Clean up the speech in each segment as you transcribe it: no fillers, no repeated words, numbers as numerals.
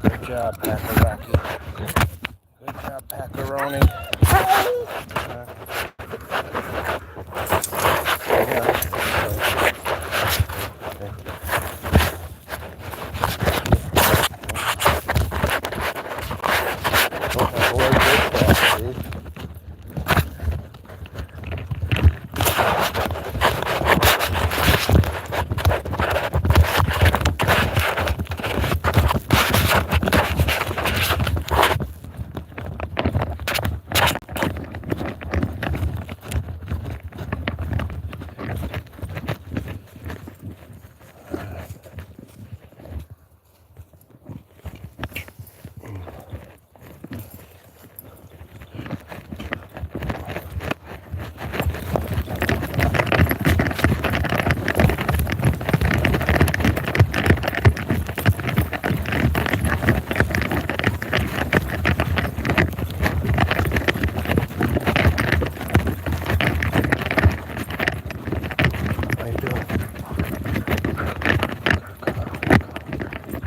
Good job, Packer-Rocky. Good job, Packaroni.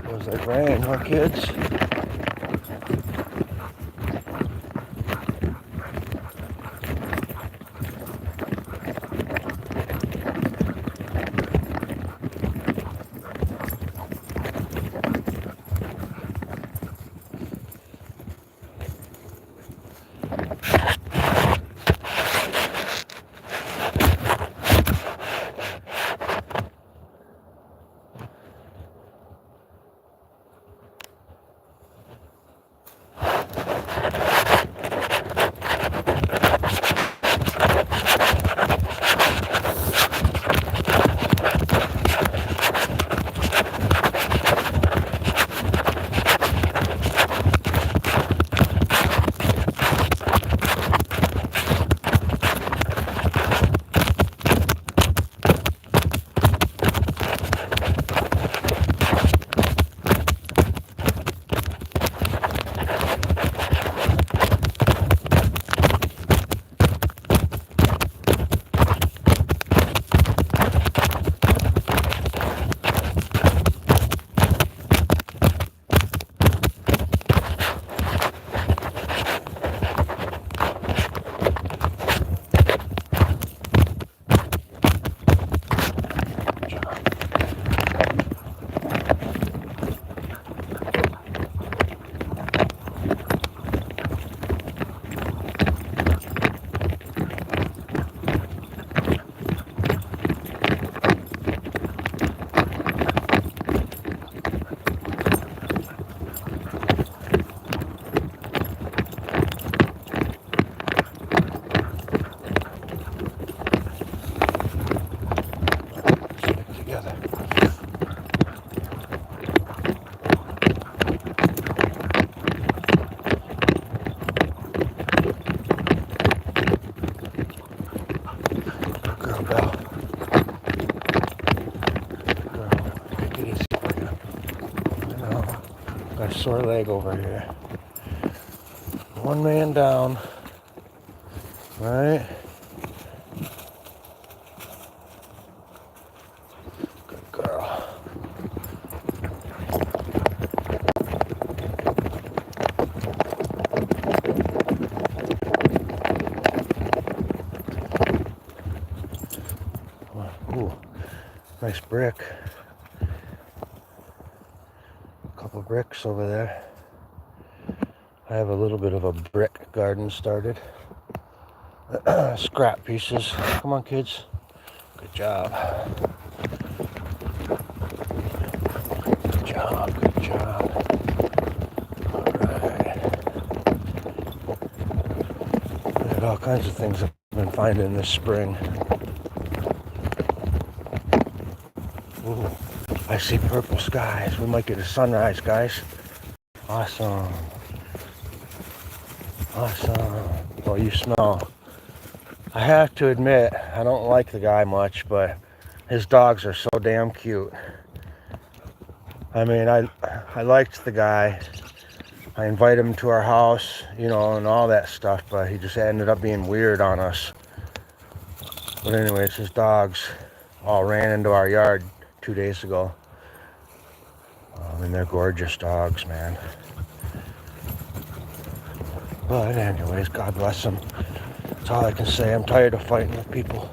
Feels like rain, huh, kids? Got a sore leg over here. One man down. Right? Good girl. Ooh, nice brick. Couple bricks over there. I have a little bit of a brick garden started. Scrap pieces. Come on, kids. Good job. Good job. Good job. All right. Look at all kinds of things I've been finding this spring. Ooh, I see purple skies. We might get a sunrise, guys. Awesome. Awesome. Well, you smell. I have to admit, I don't like the guy much, but his dogs are so damn cute. I mean, I liked the guy. I invited him to our house, you know, and all that stuff, but he just ended up being weird on us. But anyways, his dogs all ran into our yard 2 days ago. And they're gorgeous dogs, man. But anyways, God bless them. That's all I can say. I'm tired of fighting with people.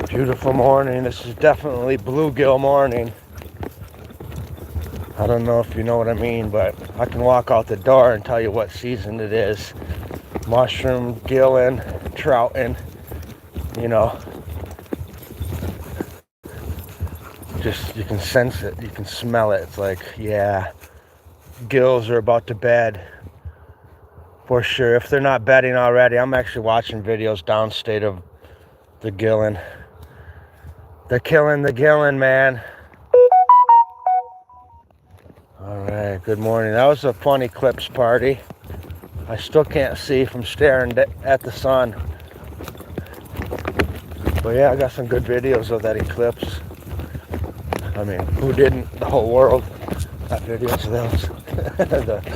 Beautiful morning. This is definitely bluegill morning. I don't know if you know what I mean, but I can walk out the door and tell you what season it is. Mushroom, gilling, trouting, you know. Just, you can sense it, you can smell it. It's like, yeah, gills are about to bed. For sure. If they're not bedding already, I'm actually watching videos downstate of the gilling. They're killing the gilling, man. Alright, good morning. That was a fun eclipse party. I still can't see from staring at the sun. But yeah, I got some good videos of that eclipse. I mean, who didn't? The whole world got videos of those.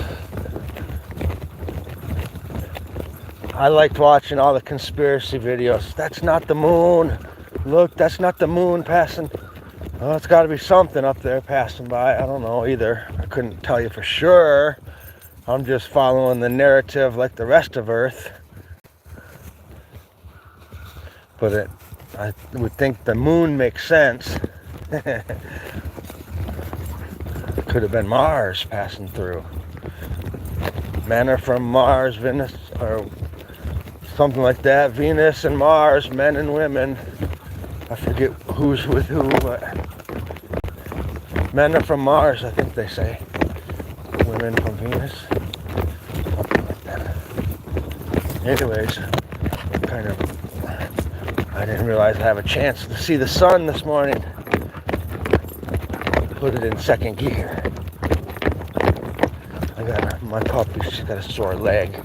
I liked watching all the conspiracy videos. That's not the moon. Look, that's not the moon passing. Oh, it's got to be something up there passing by. I don't know either. I couldn't tell you for sure. I'm just following the narrative like the rest of Earth. But I would think the moon makes sense. Could have been Mars passing through. Men are from Mars, Venus, or something like that. Venus and Mars, men and women. I forget who's with who, but men are from Mars, I think they say. Women from Venus. Something like that. Anyways, I didn't realize I have a chance to see the sun this morning. Put it in second gear. My puppy, she's got a sore leg.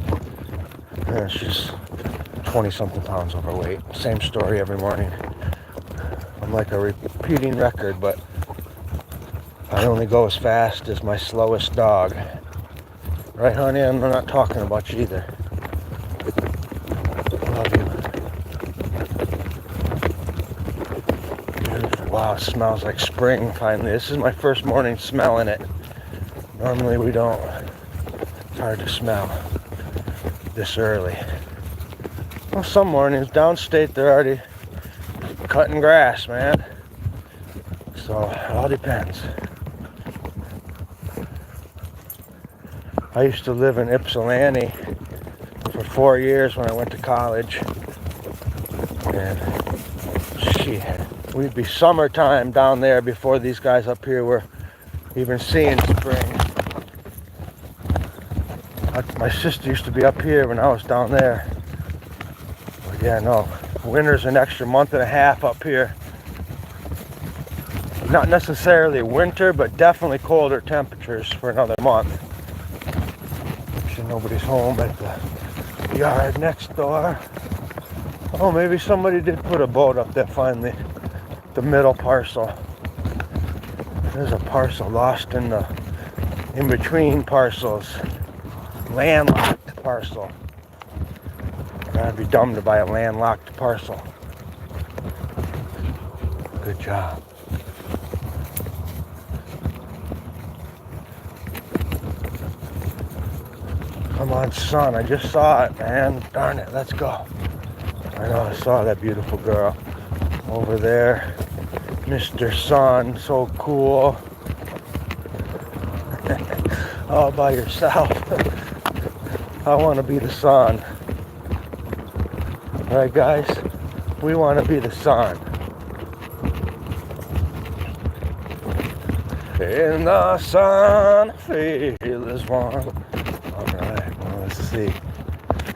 She's 20-something pounds overweight. Same story every morning. I'm like a repeating record, but I only go as fast as my slowest dog. Right, honey? I'm not talking about you either. Love you. Beautiful. Wow, it smells like spring finally. This is my first morning smelling it. Normally we don't. It's hard to smell this early. Well, some mornings downstate they're already cutting grass, man. So it all depends. I used to live in Ypsilanti for 4 years when I went to college. And we'd be summertime down there before these guys up here were even seeing spring. My sister used to be up here when I was down there. But yeah, no. Winter's an extra month and a half up here. Not necessarily winter, but definitely colder temperatures for another month. Actually, nobody's home at the yard next door. Oh, maybe somebody did put a boat up there finally. The middle parcel. There's a parcel lost in between parcels. Landlocked parcel. I'd be dumb to buy a landlocked parcel. Good job. Come on, son. I just saw it, man. Darn it. Let's go. I know. I saw that beautiful girl over there. Mr. Sun. So cool. All by yourself. I want to be the sun. Alright, guys? We want to be the sun. In the sun, feel is warm. Alright, well, let's see.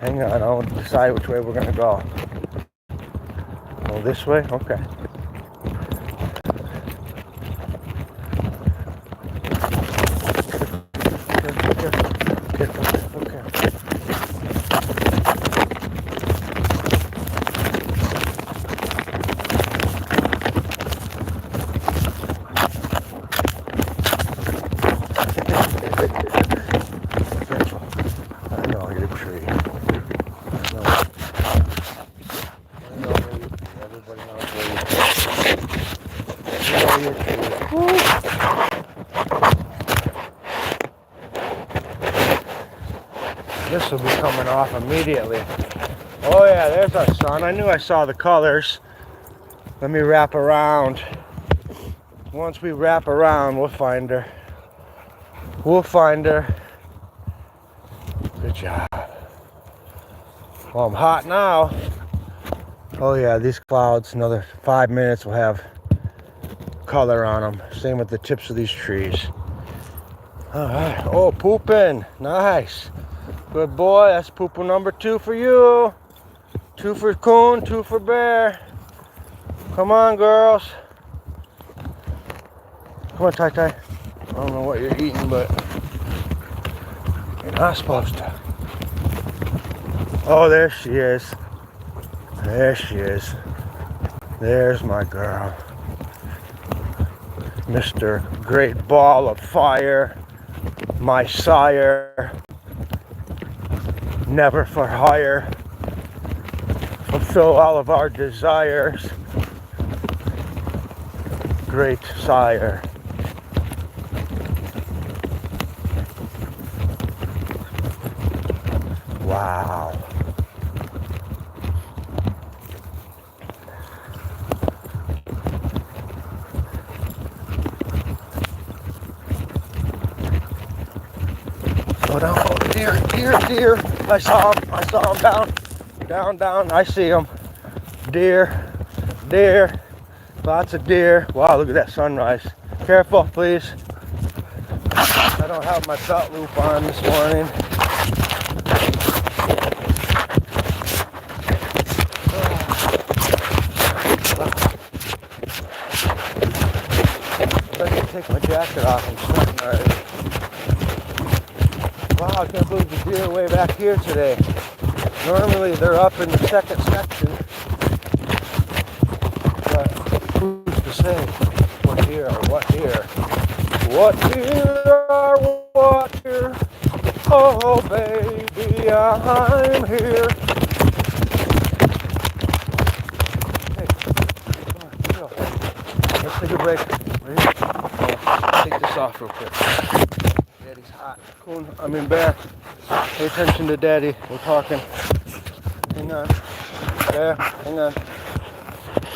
Hang on, I'll decide which way we're gonna go. Oh, this way? Okay. This will be coming off immediately. Oh yeah, there's our sun. I knew I saw the colors. Let me wrap around. Once we wrap around, we'll find her. We'll find her. Good job. Well, I'm hot now. Oh yeah, these clouds, another 5 minutes will have color on them. Same with the tips of these trees. All right. Oh, pooping. Nice. Good boy. That's pooper number 2 for you. 2 for coon, 2 for bear. Come on, girls. Come on, Tai Tai. I don't know what you're eating, but you're not supposed to. Oh, there she is. There she is. There's my girl. Mr. Great Ball of Fire, my sire, never for hire, fulfill all of our desires, great sire. Wow. Oh, no. Oh, deer. I saw him down. I see him. Deer. Lots of deer. Wow, look at that sunrise. Careful, please. I don't have my belt loop on this morning. I can take my jacket off and sweating already. Wow, I can't believe the deer are way back here today. Normally they're up in the second section. But who's to say what deer are what deer? What deer are what deer? Oh baby, I'm here. Hey, come on, go. Let's take a break. Take this off real quick. Daddy's hot. Cool. Bear. Pay attention to Daddy. We're talking. Hang on. Bear. Hang on.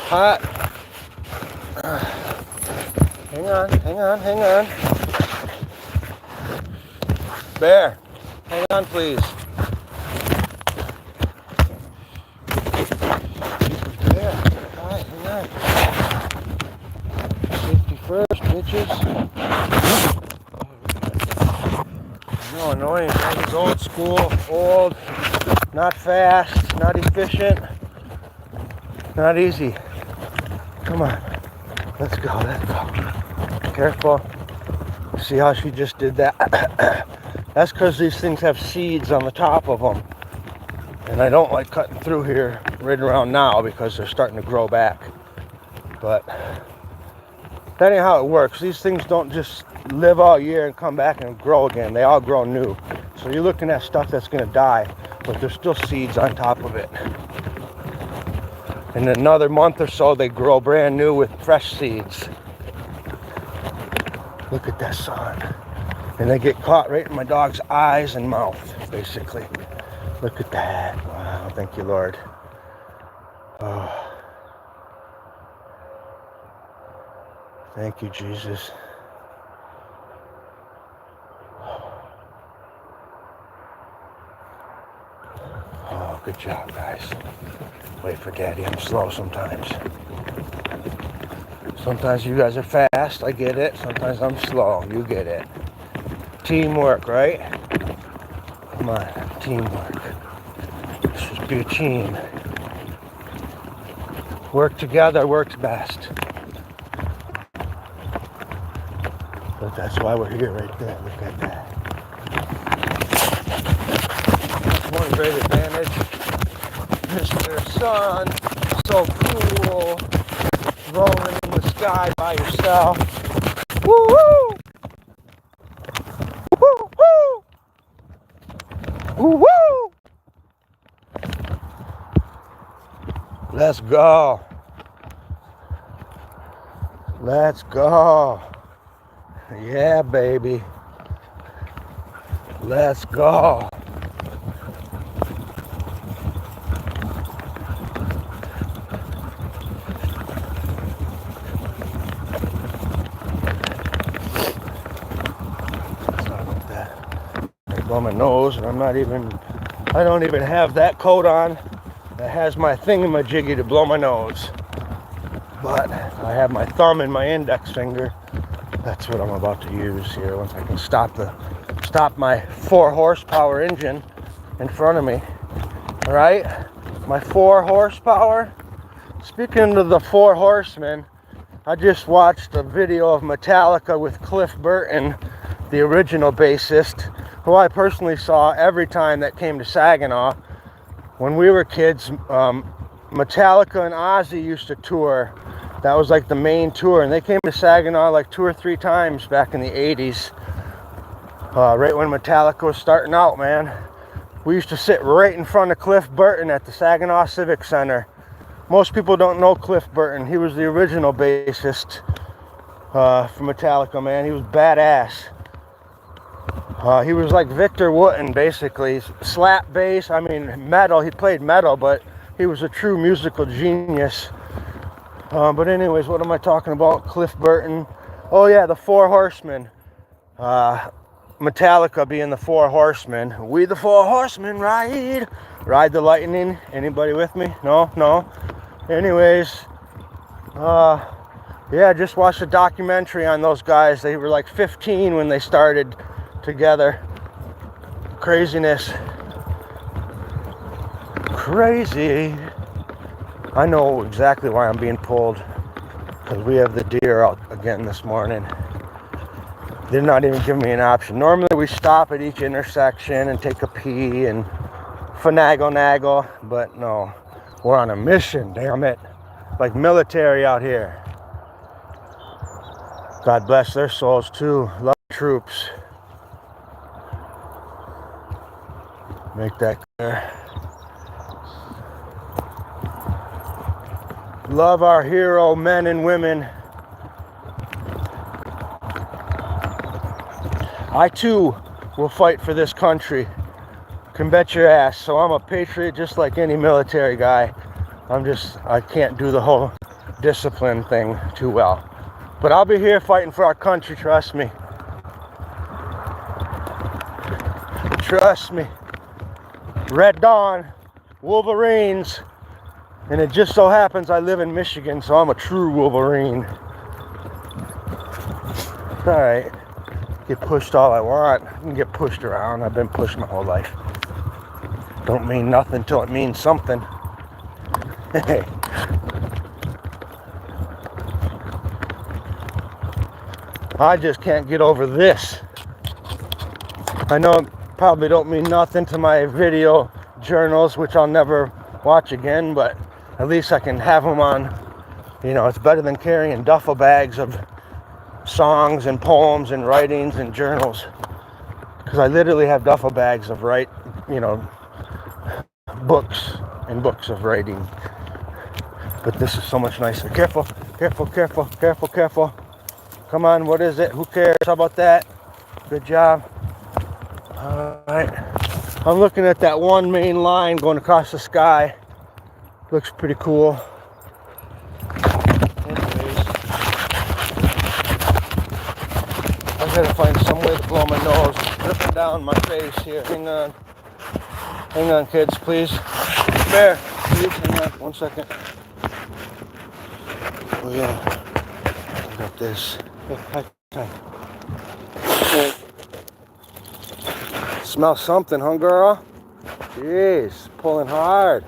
Hot. Hang on. Bear. Hang on, please. Bear. Hi, hang on. Safety first, bitches. No, annoying. He's old school, not fast, not efficient, not easy. Come on. Let's go. Careful. See how she just did that? That's because these things have seeds on the top of them. And I don't like cutting through here right around now because they're starting to grow back. But that ain't how it works. These things don't just live all year and come back and grow again. They all grow new. So you're looking at stuff that's going to die, but there's still seeds on top of it. In another month or so, they grow brand new with fresh seeds. Look at that sun. And they get caught right in my dog's eyes and mouth, basically. Look at that. Wow, thank you, Lord. Oh. Thank you, Jesus. Oh, good job, guys. Wait for Daddy. I'm slow sometimes. Sometimes you guys are fast, I get it. Sometimes I'm slow, you get it. Teamwork, right? Come on, teamwork. Let's just be a team. Work together works best. But that's why we're here right there. Look at that. One great advantage. Mr. Sun, so cool. Rolling in the sky by yourself. Woo woo! Woo woo! Woo woo! Let's go. Let's go. Yeah, baby. Let's go. Sorry about that. I blow my nose, and I don't even have that coat on that has my thingamajiggy to blow my nose. But I have my thumb and my index finger. That's what I'm about to use here once I can stop my 4 horsepower engine in front of me. All right, my 4 horsepower. Speaking of the 4 horsemen, I just watched a video of Metallica with Cliff Burton, the original bassist, who I personally saw every time that came to Saginaw. When we were kids, Metallica and Ozzy used to tour. That was like the main tour, and they came to Saginaw like 2 or 3 times back in the 80s. Right when Metallica was starting out, man. We used to sit right in front of Cliff Burton at the Saginaw Civic Center. Most people don't know Cliff Burton. He was the original bassist for Metallica, man. He was badass. He was like Victor Wooten, basically. Slap bass, I mean metal. He played metal, but he was a true musical genius. But anyways, what am I talking about? Cliff Burton. Oh yeah, the 4 horsemen. Metallica being the 4 horsemen. We the 4 horsemen ride the lightning. Anybody with me? No. Anyways, yeah, just watched a documentary on those guys. They were like 15 when they started together. Craziness. Crazy. I know exactly why I'm being pulled, because we have the deer out again this morning. They're not even giving me an option. Normally we stop at each intersection and take a pee and finagle, but no, we're on a mission, damn it. Like military out here. God bless their souls too. Love troops. Make that clear. Love our hero men and women. I too will fight for this country. Can bet your ass. So I'm a patriot just like any military guy. I can't do the whole discipline thing too well. But I'll be here fighting for our country, trust me. Trust me. Red Dawn, Wolverines. And it just so happens I live in Michigan, so I'm a true Wolverine. Alright. Get pushed all I want. I can get pushed around. I've been pushed my whole life. Don't mean nothing till it means something. Hey. I just can't get over this. I know it probably don't mean nothing to my video journals, which I'll never watch again, but at least I can have them on. You know, it's better than carrying duffel bags of songs and poems and writings and journals, because I literally have duffel bags of books and books of writing. But this is so much nicer. Careful. Come on, what is it? Who cares? How about that? Good job. All right. I'm looking at that one main line going across the sky. Looks pretty cool. Anyways, I gotta find some way to blow my nose. It's dripping down my face here. Hang on, kids, please. Bear, please, hang on 1 second. Oh yeah. at this. Smell something, huh, girl? Jeez, pulling hard.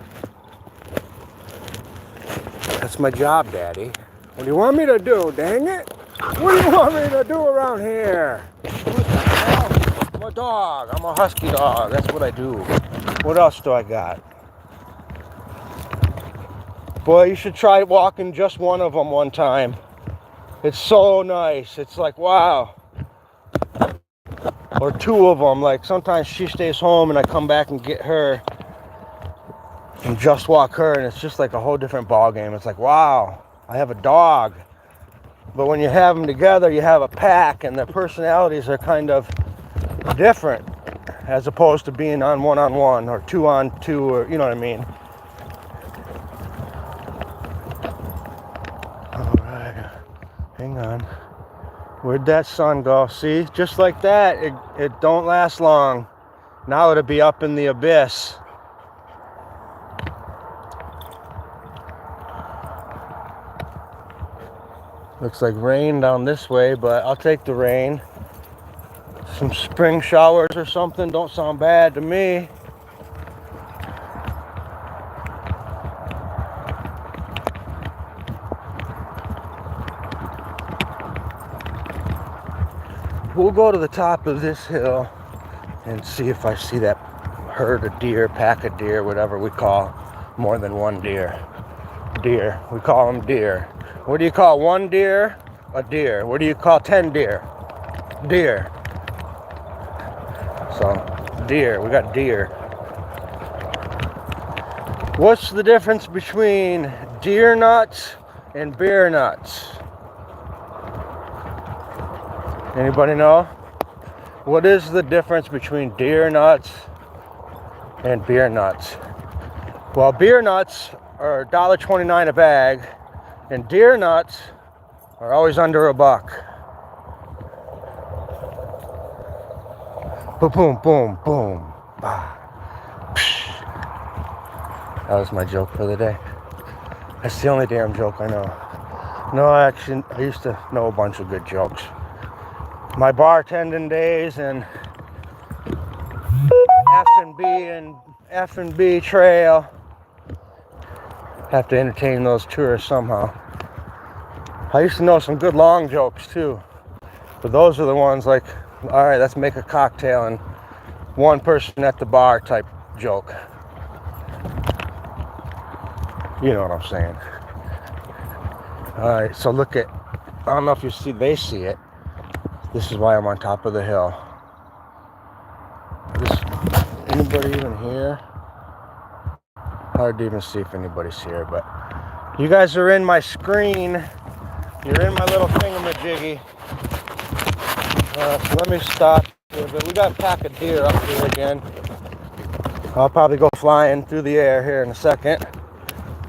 That's my job, Daddy. What do you want me to do, dang it? What do you want me to do around here? What the hell? I'm a dog. I'm a husky dog. That's what I do. What else do I got? Boy, you should try walking just one of them one time. It's so nice. It's like, wow. Or two of them. Like, sometimes she stays home and I come back and get her and just walk her, and it's just like a whole different ball game. It's like, wow, I have a dog. But when you have them together, you have a pack, and their personalities are kind of different as opposed to being on one or two on two, or you know what I mean. All right, hang on. Where'd that sun go? See, just like that, it don't last long. Now it'll be up in the abyss. Looks like rain down this way, but I'll take the rain. Some spring showers or something don't sound bad to me. We'll go to the top of this hill and see if I see that herd of deer, pack of deer, whatever we call more than one deer. Deer, we call them deer. What do you call one deer? A deer. What do you call 10 deer? Deer. So, deer. We got deer. What's the difference between deer nuts and beer nuts? Anybody know? What is the difference between deer nuts and beer nuts? Well, beer nuts are $1.29 a bag, and deer nuts are always under $1. Boom, boom, boom, boom. Bah. That was my joke for the day. That's the only damn joke I know. No, actually, I used to know a bunch of good jokes. My bartending days and F&B trail. Have to entertain those tourists somehow. I used to know some good long jokes too, but those are the ones like, all right, let's make a cocktail and one person at the bar type joke. You know what I'm saying. All right, so look at, I don't know if they see it. This is why I'm on top of the hill. Anybody even here? Hard to even see if anybody's here, but you guys are in my screen. You're in my little thingamajiggy. So let me stop here. But we got a pack of deer up here again. I'll probably go flying through the air here in a second.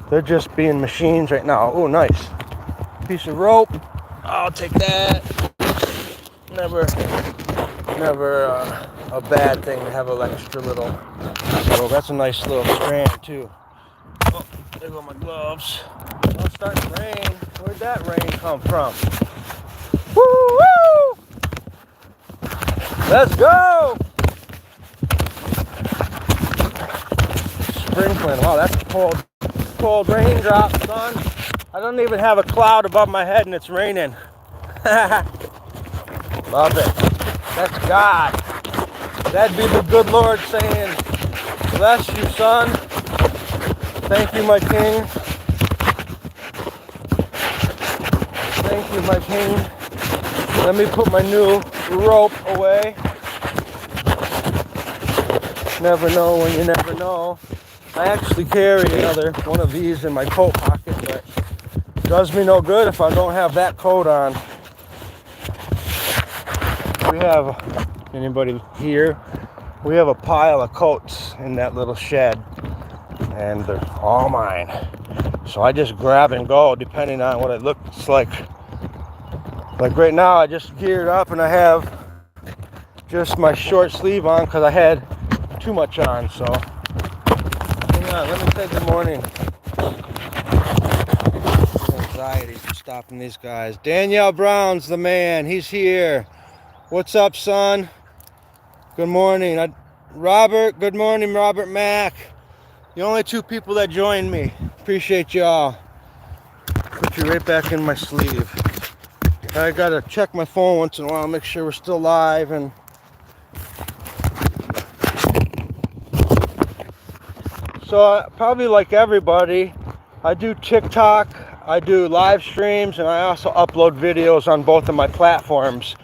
They're just being machines right now. Oh, nice. Piece of rope. I'll take that. Never a bad thing to have an extra little. Oh, that's a nice little strand too. Oh, there go my gloves. Oh, it's starting to rain. Where'd that rain come from? Woo woo! Let's go! Sprinkling. Wow, that's a cold raindrop, son. I don't even have a cloud above my head and it's raining. Love it. That's God. That'd be the good Lord saying, bless you, son. Thank you, my king. Thank you, my king. Let me put my new rope away. Never know when you never know. I actually carry another one of these in my coat pocket, but it does me no good if I don't have that coat on. We have, anybody here? We have a pile of coats in that little shed, and they're all mine. So I just grab and go depending on what it looks like. Like right now, I just geared up and I have just my short sleeve on because I had too much on. So hang on, let me say good morning. anxiety from stopping these guys. Danielle Brown's the man. He's here. What's up, son? Good morning. Robert, good morning, Robert Mack. The only two people that joined me. Appreciate y'all. Put you right back in my sleeve. I gotta check my phone once in a while, make sure we're still live. And so probably like everybody, I do TikTok, I do live streams, and I also upload videos on both of my platforms.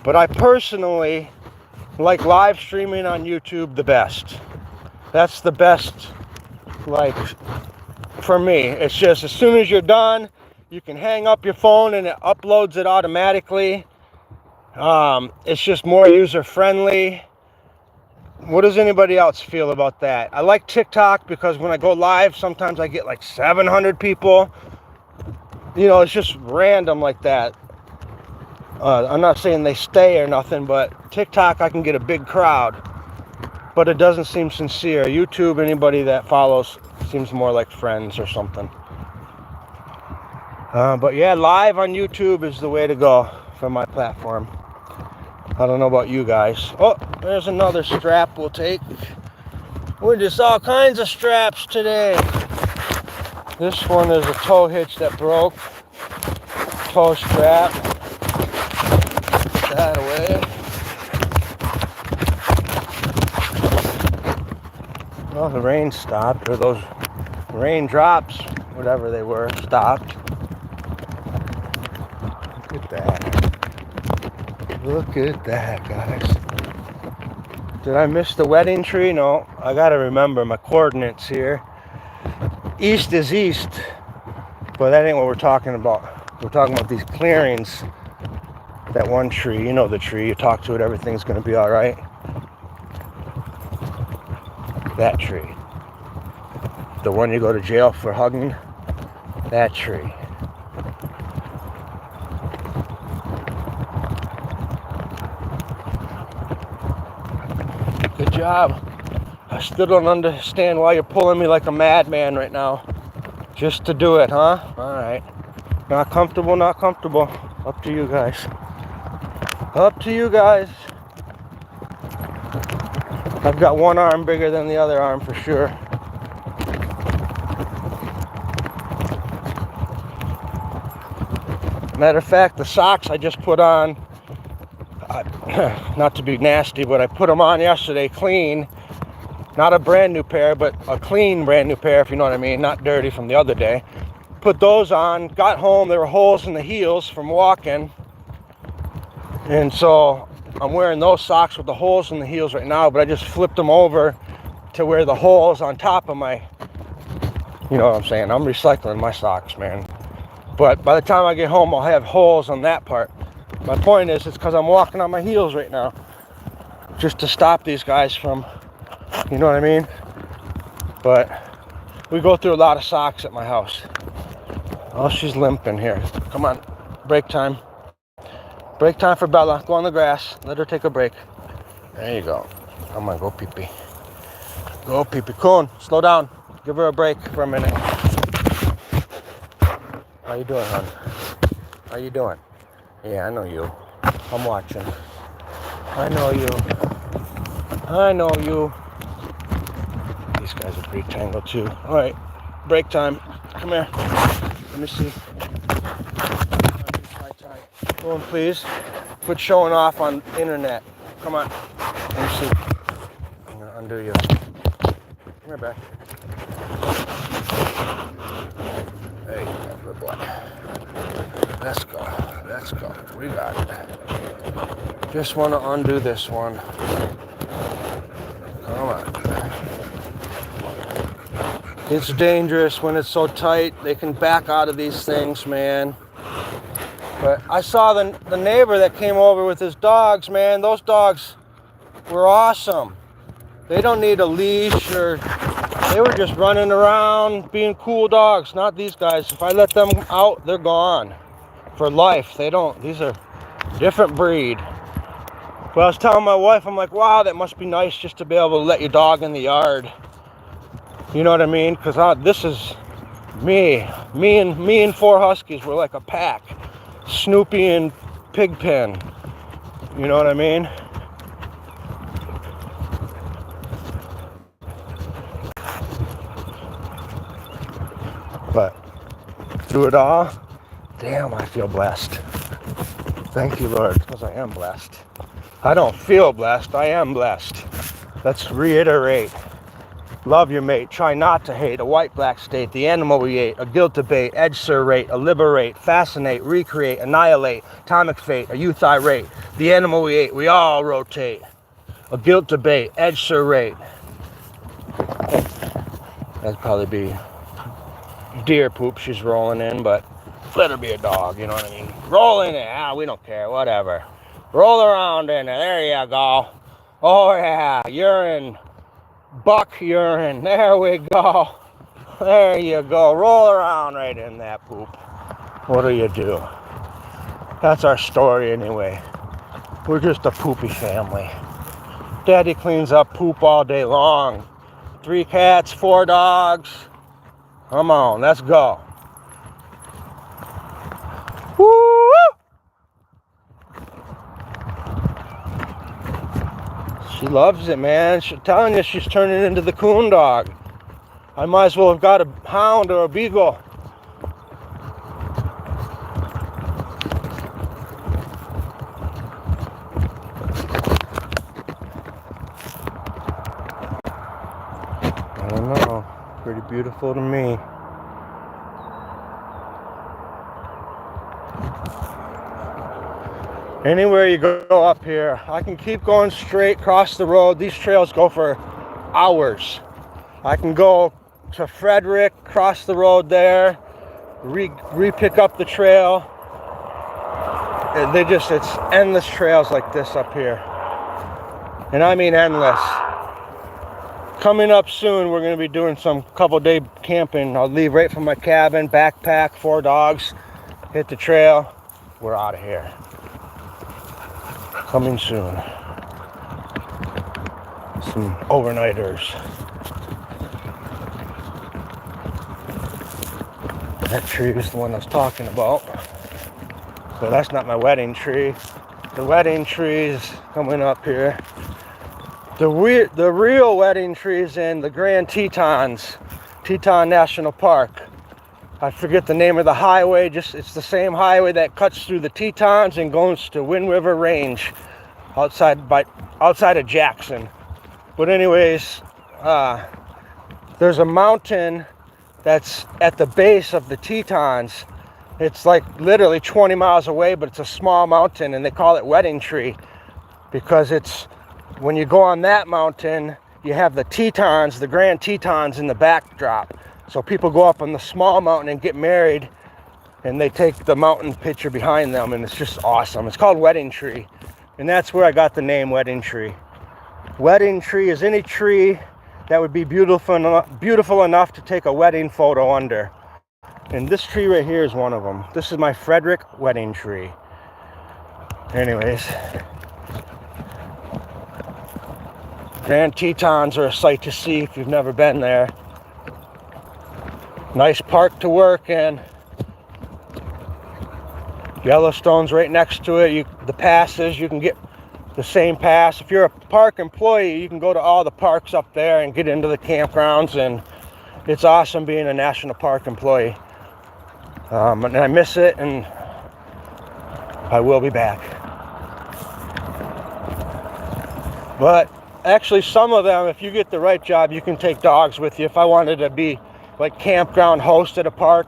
But I personally like live streaming on YouTube the best. That's the best, like, for me. It's just as soon as you're done, you can hang up your phone and it uploads it automatically. It's just more user friendly. What does anybody else feel about that? I like TikTok because when I go live, sometimes I get like 700 people. You know, it's just random like that. I'm not saying they stay or nothing, but TikTok I can get a big crowd. But it doesn't seem sincere. YouTube, anybody that follows seems more like friends or something. But yeah, live on YouTube is the way to go for my platform. I don't know about you guys. Oh, there's another strap we'll take. We're just all kinds of straps today. This one is a tow hitch that broke. Tow strap. Put that away. Well, the rain stopped, or those raindrops, whatever they were, stopped. Look at that. Look at that, guys. Did I miss the wedding tree? No, I gotta remember my coordinates here. East is east, but that ain't what we're talking about. We're talking about these clearings. That one tree, you know the tree, you talk to it, everything's gonna be all right. That tree. The one you go to jail for hugging, that tree. Good job. I still don't understand why you're pulling me like a madman right now. Just to do it, huh? Alright. Not comfortable, not comfortable. Up to you guys. Up to you guys. I've got one arm bigger than the other arm for sure. Matter of fact, the socks I just put on, not to be nasty, but I put them on yesterday clean. Not a brand new pair, but a clean brand new pair, if you know what I mean. Not dirty from the other day. Put those on, got home, there were holes in the heels from walking. And so I'm wearing those socks with the holes in the heels right now, but I just flipped them over to where the holes on top of my, you know what I'm saying? I'm recycling my socks, man. But by the time I get home, I'll have holes on that part. My point is, it's because I'm walking on my heels right now. Just to stop these guys from, you know what I mean? But we go through a lot of socks at my house. Oh, she's limping here. Come on, break time. Break time for Bella. Go on the grass. Let her take a break. There you go. Come on, go pee-pee. Go pee-pee. Coon, slow down. Give her a break for a minute. How you doing, hon? How you doing? Yeah, I know you. I'm watching. I know you. I know you. These guys are pretty tangled too. All right, break time. Come here. Let me see. Go on, please. Quit showing off on the internet. Come on. Let me see. I'm gonna undo you. Come here, back. Hey, good boy. Let's go. Let's go. We got it. Just want to undo this one. Come on. It's dangerous when it's so tight. They can back out of these things, man. But I saw the neighbor that came over with his dogs, man. Those dogs were awesome. They don't need a leash, or they were just running around being cool dogs. Not these guys. If I let them out, they're gone for life. They don't. These are different breed. But I was telling my wife, I'm like, wow, that must be nice just to be able to let your dog in the yard. You know what I mean? Because this is Me and 4 huskies were like a pack. Snoopy and Pigpen. You know what I mean? But through it all, damn, I feel blessed. Thank you, Lord, because I am blessed. I don't feel blessed, I am blessed. Let's reiterate. Love your mate, try not to hate, a white-black state, the animal we ate, a guilt debate, edge serrate, a liberate, fascinate, recreate, annihilate, atomic fate, a youth irate, the animal we ate, we all rotate, a guilt debate, edge serrate. That'd probably be deer poop she's rolling in, but let her be a dog, you know what I mean? Roll in it, we don't care, whatever. Roll around in it, there you go. Oh yeah, urine. Buck urine, there we go. There you go, roll around right in that poop. What do you do? That's our story anyway. We're just a poopy family. Daddy cleans up poop all day long. 3 cats, 4 dogs. Come on, let's go. Woo! She loves it, man. She's telling you she's turning into the coon dog. I might as well have got a hound or a beagle. I don't know. Pretty beautiful to me. Anywhere you go up here, I can keep going straight across the road. These trails go for hours. I can go to Frederick, cross the road there, re-pick up the trail. It's endless trails like this up here. And I mean endless. Coming up soon, we're going to be doing some couple-day camping. I'll leave right from my cabin, backpack, 4 dogs, hit the trail. We're out of here. Coming soon. Some overnighters. That tree is the one I was talking about. So that's not my wedding tree. The wedding tree is coming up here. The real wedding tree is in the Grand Tetons, Teton National Park. I forget the name of the highway, it's the same highway that cuts through the Tetons and goes to Wind River Range outside of Jackson. But anyways, there's a mountain that's at the base of the Tetons. It's like literally 20 miles away, but it's a small mountain, and they call it Wedding Tree because it's when you go on that mountain, you have the Tetons, the Grand Tetons in the backdrop. So people go up on the small mountain and get married, and they take the mountain picture behind them, and it's just awesome. It's called Wedding Tree, and that's where I got the name Wedding Tree. Wedding tree is any tree that would be beautiful enough to take a wedding photo under. And this tree right here is one of them. This is my Frederick wedding tree. Anyways, Grand Tetons are a sight to see if you've never been there. Nice park to work in. Yellowstone's right next to it. The passes, you can get the same pass. If you're a park employee, you can go to all the parks up there and get into the campgrounds, and it's awesome being a national park employee. And I miss it, and I will be back. But actually, some of them, if you get the right job, you can take dogs with you. If I wanted to be like campground host at a park,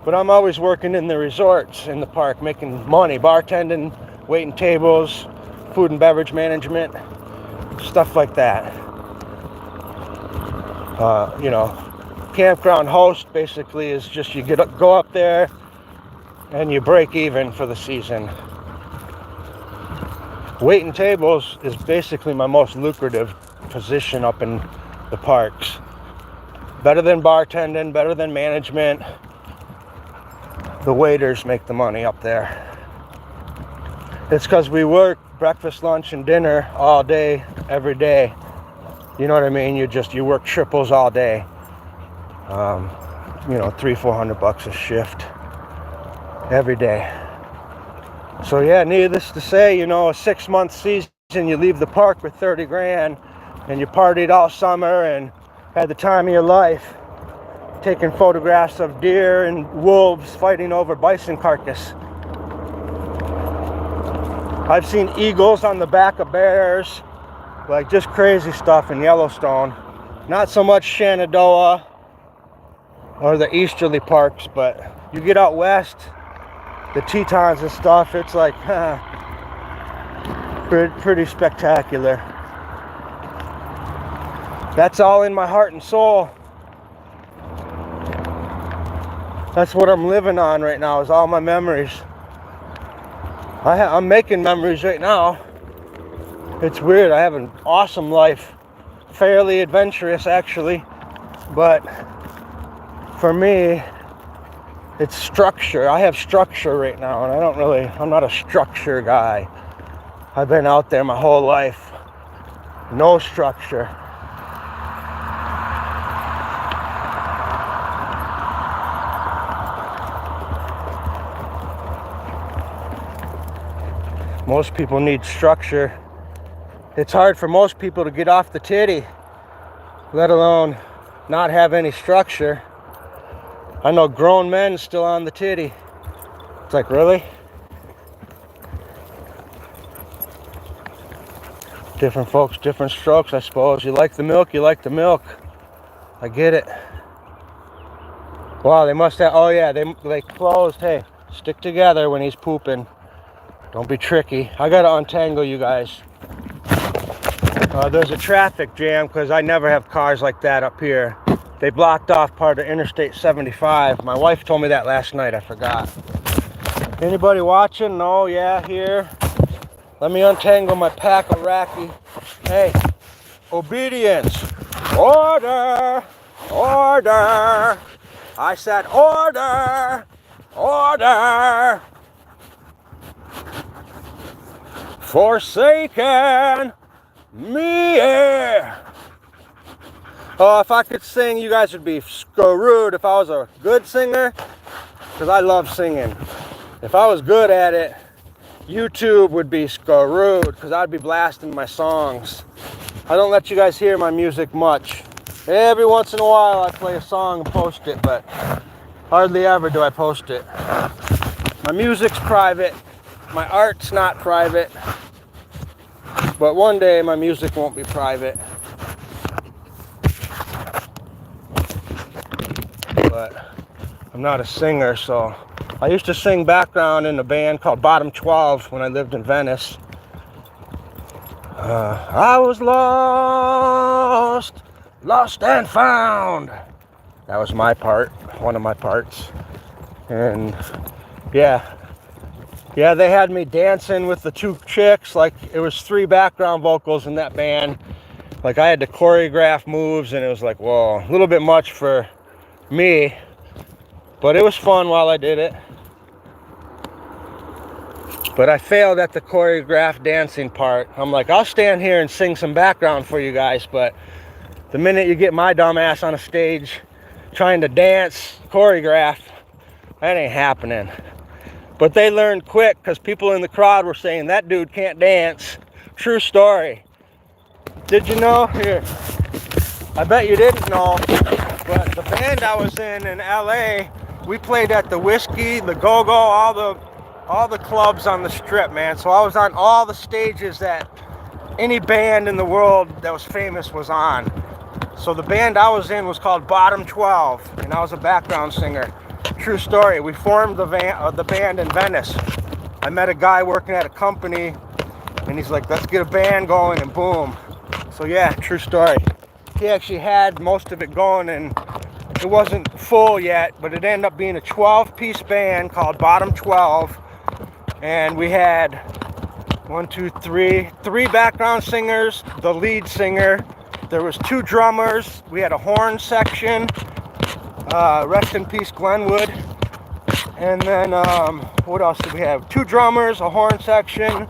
but I'm always working in the resorts in the park, making money, bartending, waiting tables, food and beverage management, stuff like that. Campground host basically is just you go up there and you break even for the season. Waiting tables is basically my most lucrative position up in the parks. Better than bartending, better than management. The waiters make the money up there. It's because we work breakfast, lunch, and dinner all day, every day. You know what I mean? You work triples all day. $300-400 a shift every day. So yeah, needless to say, a 6-month season, you leave the park with 30 grand and you partied all summer and had the time of your life, taking photographs of deer and wolves fighting over bison carcass. I've seen eagles on the back of bears, like just crazy stuff in Yellowstone. Not so much Shenandoah or the easterly parks, but you get out west, the Tetons and stuff, it's like pretty spectacular. That's all in my heart and soul. That's what I'm living on right now, is all my memories. I'm making memories right now. It's weird. I have an awesome life. Fairly adventurous, actually. But for me, it's structure. I have structure right now, and I'm not a structure guy. I've been out there my whole life. No structure. Most people need structure. It's hard for most people to get off the titty, let alone not have any structure. I know grown men still on the titty. It's like, really? Different folks, different strokes, I suppose. You like the milk, you like the milk. I get it. Wow, they must have, oh yeah, they closed. Hey, stick together when he's pooping. Don't be tricky. I gotta untangle you guys. There's a traffic jam because I never have cars like that up here. They blocked off part of Interstate 75. My wife told me that last night. I forgot. Anybody watching? No? Yeah, here. Let me untangle my pack of Racky. Hey, obedience. Order. Order. I said order. Order. Forsaken me. Oh, if I could sing, you guys would be screwed if I was a good singer, because I love singing. If I was good at it, YouTube would be screwed, because I'd be blasting my songs. I don't let you guys hear my music much. Every once in a while I play a song and post it, but hardly ever do I post it. My music's private. My art's not private, but one day my music won't be private. But I'm not a singer, so I used to sing background in a band called Bottom 12 when I lived in Venice. I was lost and found. That was my part, one of my parts. And yeah, they had me dancing with the two chicks. Like, it was 3 background vocals in that band. Like, I had to choreograph moves, and it was like, whoa, a little bit much for me. But it was fun while I did it. But I failed at the choreographed dancing part. I'm like, I'll stand here and sing some background for you guys, but the minute you get my dumb ass on a stage trying to dance, choreograph, that ain't happening. But they learned quick, because people in the crowd were saying, that dude can't dance. True story. Did you know? Here, I bet you didn't know, but the band I was in LA, we played at the Whiskey, the Go-Go, all the clubs on the Strip, man. So I was on all the stages that any band in the world that was famous was on. So the band I was in was called Bottom 12, and I was a background singer. True story. We formed the band in Venice. I met a guy working at a company, and he's like, let's get a band going, and boom. So yeah, true story. He actually had most of it going, and it wasn't full yet, but it ended up being a 12-piece band called Bottom 12, and we had 3 background singers, the lead singer. There was 2 drummers. We had a horn section. Rest in peace, Glenwood. And then, what else did we have? 2 drummers, a horn section,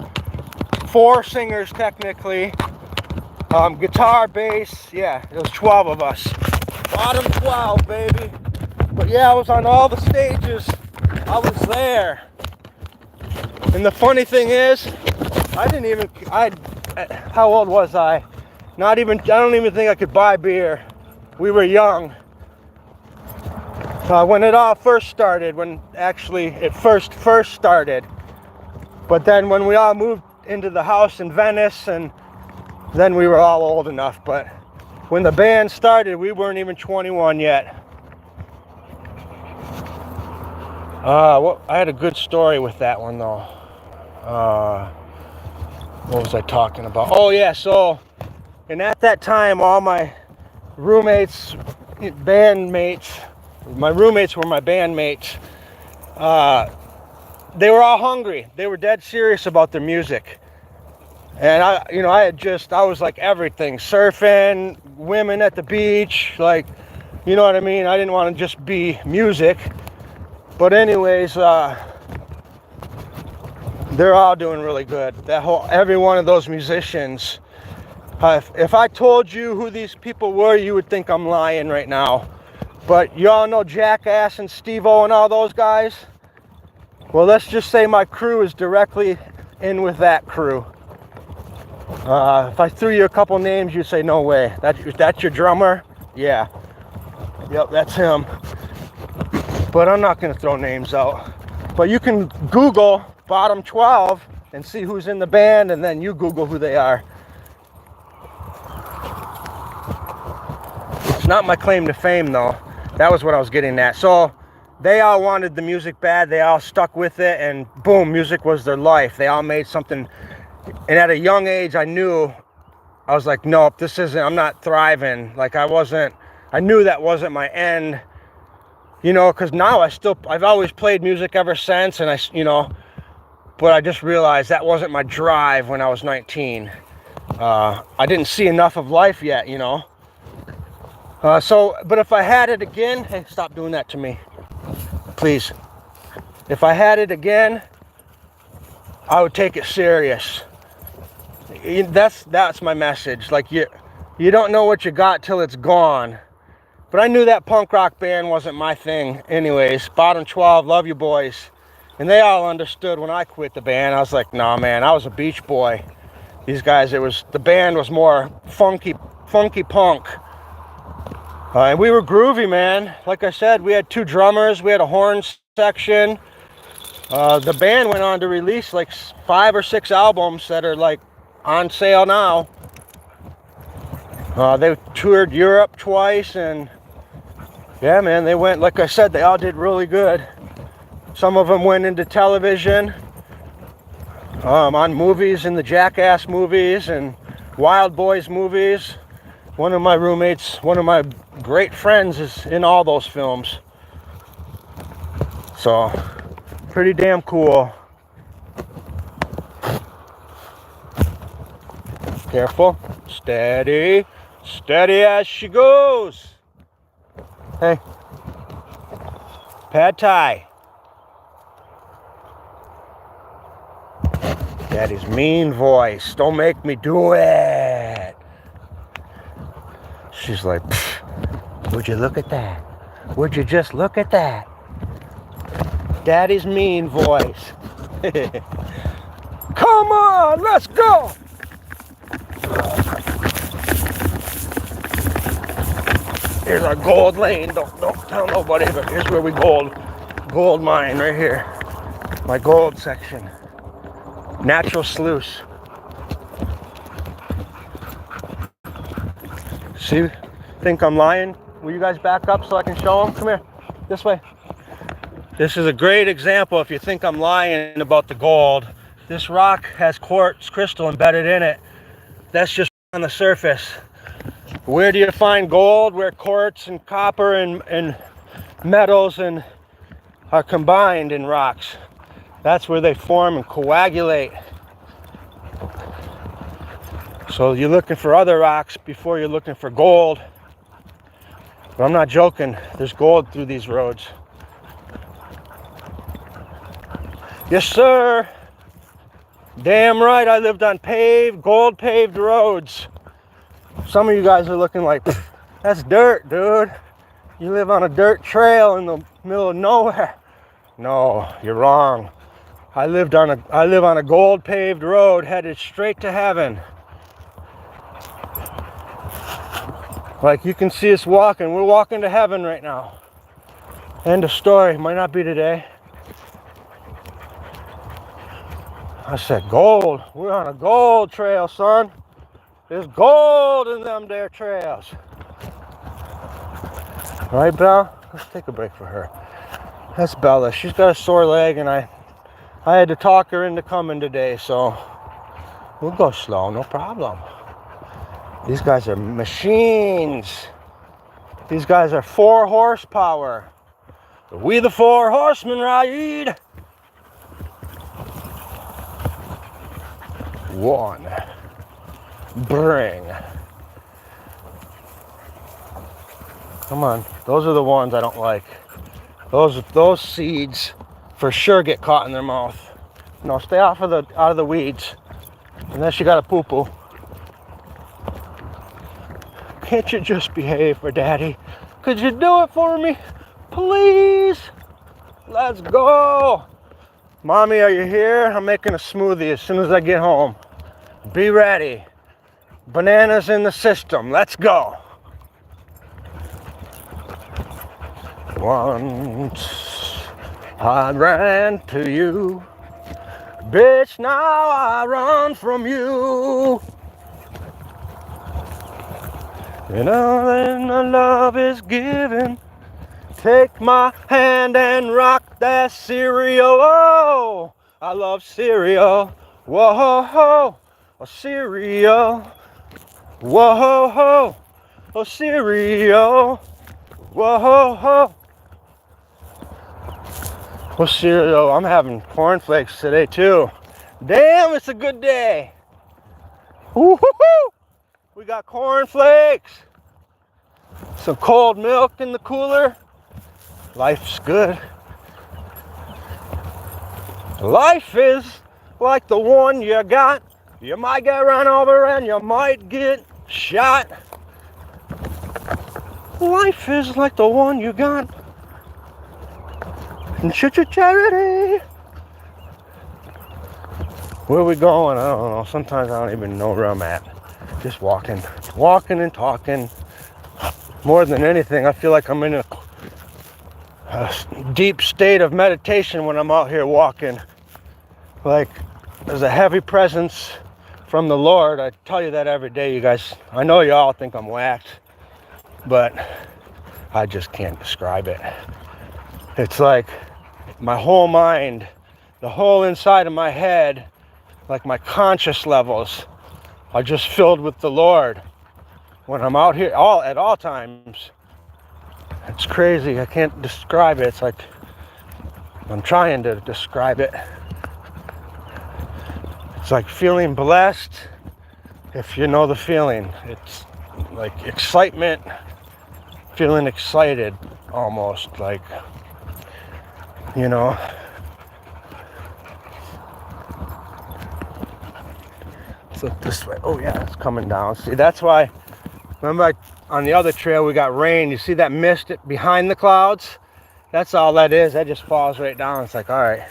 4 singers technically, guitar, bass. Yeah, it was 12 of us. Bottom 12, baby. But yeah, I was on all the stages. I was there. And the funny thing is, how old was I? I don't even think I could buy beer. We were young. When it all first started, when actually it first started. But then when we all moved into the house in Venice, and then we were all old enough. But when the band started, we weren't even 21 yet. I had a good story with that one though. What was I talking about? Oh yeah, and at that time, all my roommates, bandmates, my roommates were my bandmates. They were all hungry. They were dead serious about their music. And I was like everything, surfing, women at the beach, like, you know what I mean? I didn't want to just be music. But anyways, they're all doing really good. Every one of those musicians. If I told you who these people were, you would think I'm lying right now. But y'all know Jackass and Steve-O and all those guys? Well, let's just say my crew is directly in with that crew. If I threw you a couple names, you'd say, no way. That's your drummer? Yeah. Yep, that's him. But I'm not going to throw names out. But you can Google Bottom 12 and see who's in the band, and then you Google who they are. It's not my claim to fame, though. That was what I was getting at. So they all wanted the music bad. They all stuck with it, and boom, music was their life. They all made something. And at a young age, I was like, nope, I'm not thriving. Like I knew that wasn't my end. Because now I've always played music ever since, and but I just realized that wasn't my drive when I was 19. I didn't see enough of life yet, but if I had it again, hey, stop doing that to me, please. If I had it again, I would take it serious. That's my message. Like you don't know what you got till it's gone. But I knew that punk rock band wasn't my thing anyways. Bottom 12, love you boys. And they all understood when I quit the band. I was like, nah, man, I was a beach boy. These guys, the band was more funky punk. And we were groovy, man. Like I said, we had 2 drummers. We had a horn section. The band went on to release like 5 or 6 albums that are like on sale now. They toured Europe twice, and yeah, man, they went, like I said, they all did really good. Some of them went into television, on movies, in the Jackass movies and Wild Boys movies. One of my roommates, one of my great friends, is in all those films. So, pretty damn cool. Careful. Steady. Steady as she goes. Hey. Pad Thai. Daddy's mean voice. Don't make me do it. She's like, would you look at that? Would you just look at that? Daddy's mean voice. Come on, let's go. Here's our gold lane. Don't tell nobody, but here's where we gold mine right here. My gold section. Natural sluice. See? Think I'm lying? Will you guys back up so I can show them? Come here. This way. This is a great example if you think I'm lying about the gold. This rock has quartz crystal embedded in it. That's just on the surface. Where do you find gold? Where quartz and copper and metals are combined in rocks. That's where they form and coagulate. So you're looking for other rocks before you're looking for gold. But I'm not joking. There's gold through these roads. Yes, sir. Damn right, I lived on gold paved roads. Some of you guys are looking like, that's dirt, dude. You live on a dirt trail in the middle of nowhere. No, you're wrong. I live on a gold paved road headed straight to heaven. Like you can see us walking. We're walking to heaven right now. End of story. Might not be today. I said gold. We're on a gold trail, son. There's gold in them there trails. Right, Belle? Let's take a break for her. That's Bella. She's got a sore leg, and I had to talk her into coming today, so we'll go slow, no problem. These guys are machines. These guys are 4 horsepower. We the 4 horsemen ride. 1. Bring. Come on. Those are the ones I don't like. Those seeds for sure get caught in their mouth. No, stay out of the weeds. Unless you got a poo-poo. Can't you just behave for Daddy? Could you do it for me? Please? Let's go. Mommy, are you here? I'm making a smoothie as soon as I get home. Be ready. Bananas in the system. Let's go. Once I ran to you. Bitch, now I run from you. And all in the love is given. Take my hand and rock that cereal. Oh, I love cereal. Whoa, ho, ho. A cereal. Whoa, ho, ho. A cereal. Whoa, ho, ho. Well, cereal. I'm having cornflakes today too. Damn, it's a good day. Woo-hoo-hoo. We got cornflakes. Some cold milk in the cooler. Life's good. Life is like the one you got. You might get run over and you might get shot. Life is like the one you got. And charity. Where are we going? I don't know. Sometimes I don't even know where I'm at. Just walking and talking. More than anything, I feel like I'm in a deep state of meditation when I'm out here walking. Like there's a heavy presence from the Lord. I tell you that every day, you guys. I know you all think I'm whacked, but I just can't describe it. It's like my whole mind, the whole inside of my head, like my conscious levels are just filled with the Lord when I'm out here at all times. It's crazy. I can't describe it. It's like I'm trying to describe it. It's like feeling blessed, if you know the feeling. It's like excitement, feeling excited almost, like, you know. Let's look this way. Oh yeah, it's coming down. See, that's why, remember on the other trail we got rain. You see that mist behind the clouds? That's all that is. That just falls right down. It's like, all right,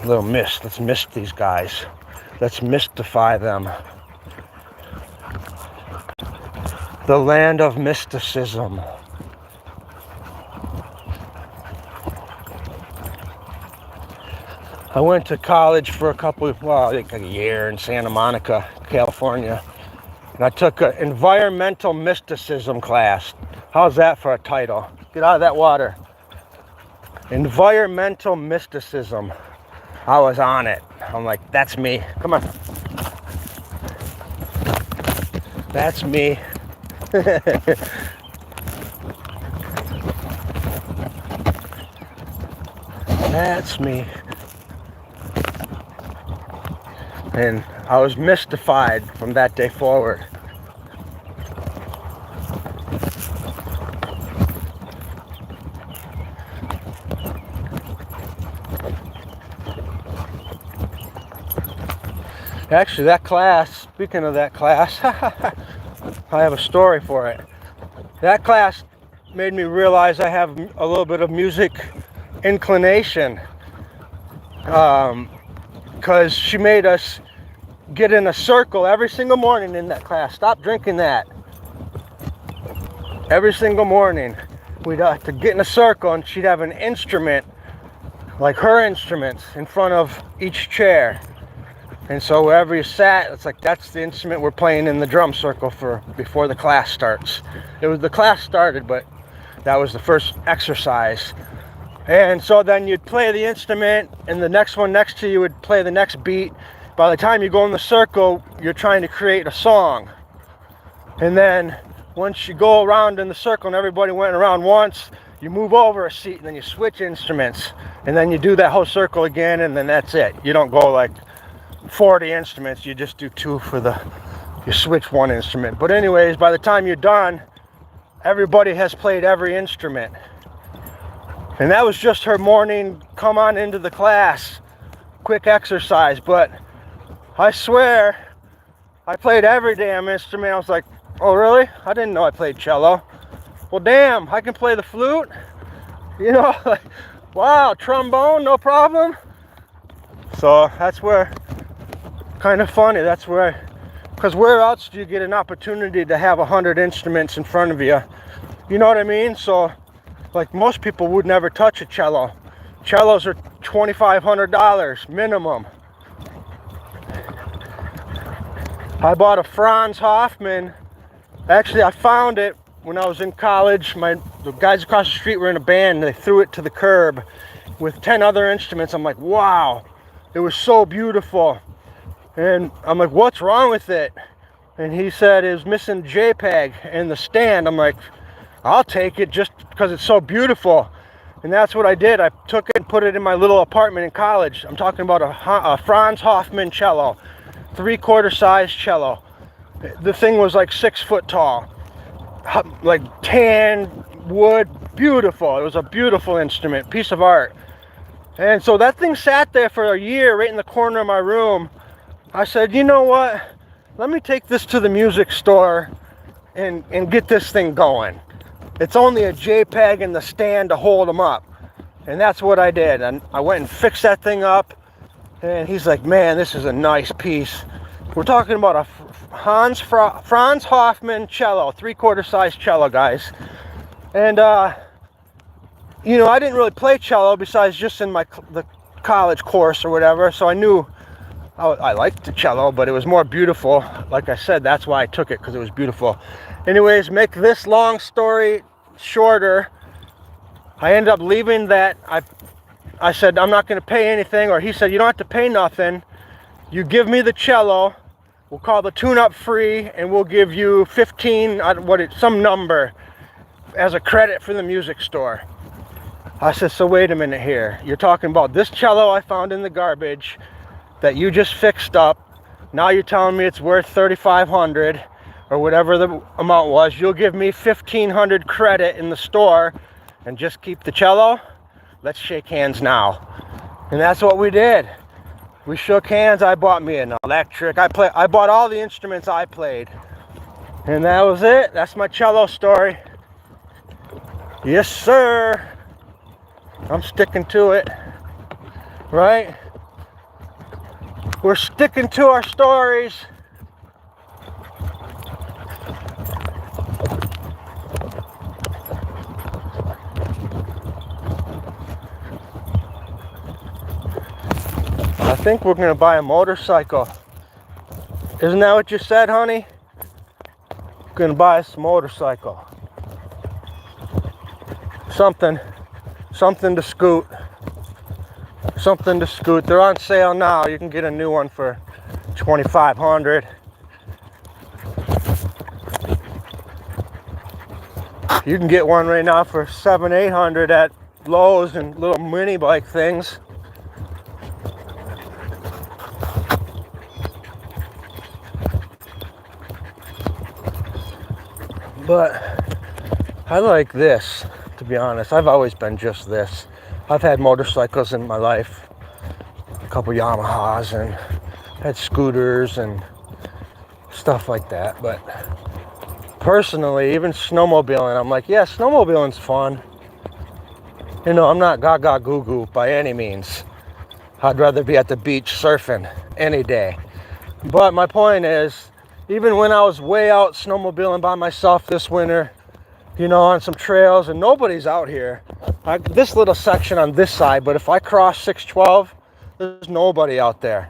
a little mist. Let's mist these guys. Let's mystify them. The land of mysticism. I went to college for like a year in Santa Monica, California. And I took an environmental mysticism class. How's that for a title? Get out of that water. Environmental mysticism. I was on it. I'm like, that's me. Come on. That's me. That's me. And I was mystified from that day forward. Actually, that class, speaking of that class, I have a story for it. That class made me realize I have a little bit of music inclination, because she made us get in a circle every single morning in that class. Stop drinking that. Every single morning we'd have to get in a circle, and she'd have an instrument, like her instruments, in front of each chair. And so wherever you sat, it's like, that's the instrument we're playing in the drum circle for before the class starts. It was the class started, but that was the first exercise. And so then you'd play the instrument, and the next one next to you would play the next beat. By the time you go in the circle, you're trying to create a song. And then once you go around in the circle and everybody went around once, you move over a seat, and then you switch instruments. And then you do that whole circle again, and then that's it. You don't go like 40 instruments, you just do 2 you switch 1 instrument. But anyways, by the time you're done, everybody has played every instrument. And that was just her morning, come on into the class, quick exercise. But I swear, I played every damn instrument. I was like, oh really? I didn't know I played cello. Well damn, I can play the flute? You know, like, wow, trombone, no problem. So that's where, kind of funny, that's where, because where else do you get an opportunity to have 100 instruments in front of you? You know what I mean? So, like, most people would never touch a cello. Cellos are $2,500 minimum. I bought a Franz Hoffman. Actually, I found it when I was in college. The guys across the street were in a band, and they threw it to the curb with 10 other instruments. I'm like, wow, it was so beautiful. And I'm like, what's wrong with it? And he said it was missing JPEG and the stand. I'm like, I'll take it just because it's so beautiful. And that's what I did. I took it and put it in my little apartment in college. I'm talking about a Franz Hoffman cello, 3/4 size cello. The thing was like 6 foot tall, like tan wood, beautiful. It was a beautiful instrument, piece of art. And so that thing sat there for a year right in the corner of my room. I said, you know what? Let me take this to the music store and get this thing going. It's only a JPEG and the stand to hold them up. And that's what I did. And I went and fixed that thing up. And he's like, man, this is a nice piece. We're talking about a Franz Hoffman cello, 3/4 size cello, guys. And, you know, I didn't really play cello besides just in the college course or whatever. So I knew I liked the cello, but it was more beautiful. Like I said, that's why I took it, because it was beautiful. Anyways, make this long story shorter, I ended up leaving that. I said, I'm not going to pay anything, or he said, you don't have to pay nothing. You give me the cello, we'll call the tune-up free, and we'll give you 15, some number as a credit for the music store. I said, so wait a minute here. You're talking about this cello I found in the garbage that you just fixed up. Now you're telling me it's worth $3,500 or whatever the amount was. You'll give me $1,500 credit in the store and just keep the cello? Let's shake hands now. And that's what we did. We shook hands. I bought me an electric. I bought all the instruments I played. And that was it. That's my cello story. Yes, sir. I'm sticking to it. Right? We're sticking to our stories. I think we're gonna buy a motorcycle. Isn't that what you said, honey? We're gonna buy us a motorcycle. Something to scoot. Something to scoot. They're on sale now. You can get a new one for $2,500. You can get one right now for $700-800 at Lowe's and little mini bike things. But I like this, to be honest. I've always been just this. I've had motorcycles in my life, a couple Yamahas, and had scooters and stuff like that. But personally, even snowmobiling, I'm like, yeah, snowmobiling's fun. You know, I'm not gaga goo goo by any means. I'd rather be at the beach surfing any day. But my point is, even when I was way out snowmobiling by myself this winter, you know, on some trails and nobody's out here, this little section on this side, but if I cross 612, there's nobody out there.